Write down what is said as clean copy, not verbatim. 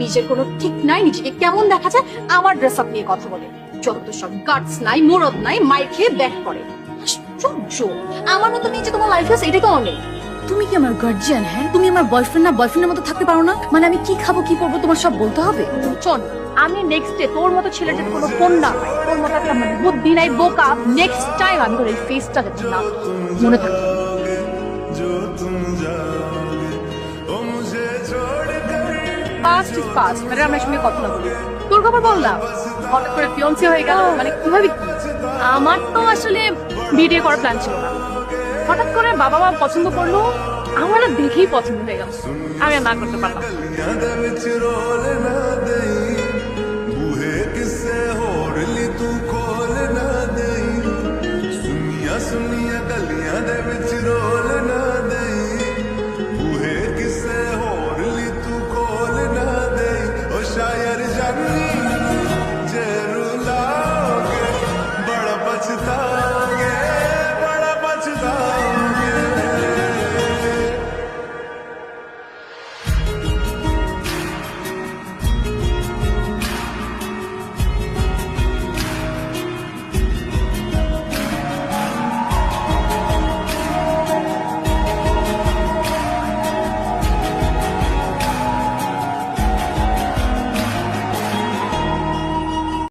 নিজের কোনো ঠিক নাই, নিজেকে কেমন দেখা যায় আমার ড্রেস আপ নিয়ে কথা বলে। যত সব গার্ডস নাই, মুরদ নাই, মাইর খেয়ে ব্যাক করে। আশ্চর্য, আমার মতো মেয়ে যে তোমার লাইফে আছে এটাই তো অনেক। তুমি কি আমার গার্জিয়ান? হ্যাঁ, তুমি আমার বয়ফ্রেন্ড না? বয়ফ্রেন্ডের মতো থাকতে পারো না? মানে আমি কি খাবো কি করবো তোমার সব বলতে হবে? শোন, আমি নেক্সট ডে তোর মতো ছেলের যদি কোনো ফোন না পাই, তোর মতো একটা মানে বুদ্ধি নাই বোকা, নেক্সট টাইম আমি তোর এই ফেসটা যাচ্ছি না মনে থাকবে। পাস্ট ইজ পাস্ট, মানে আমরা সঙ্গে কথা না বলি। তোর খবর বল না, হঠাৎ করে ফিয়ন্সি হয়ে গেল, মানে কিভাবে? আমার তো আসলে ভিডিও করার প্ল্যান ছিল না, হঠাৎ করে বাবা মা পছন্দ করলো, আমার না দেখেই পছন্দ হয়ে গেল, আমি আর না করতে পারলাম। ਸੁਨੀਆਂ ਗਲੀਆਂ ਦੇ ਵਿੱਚ ਰੋਲ ਨਾ ਦੇਈ, ਬੂਹੇ ਕਿਸੇ ਹੋਰ ਲਈ ਤੂੰ ਖੋਲ ਨਾ ਦੇਈ, ਓ ਸ਼ਾਇਰ ਜਾਨੀ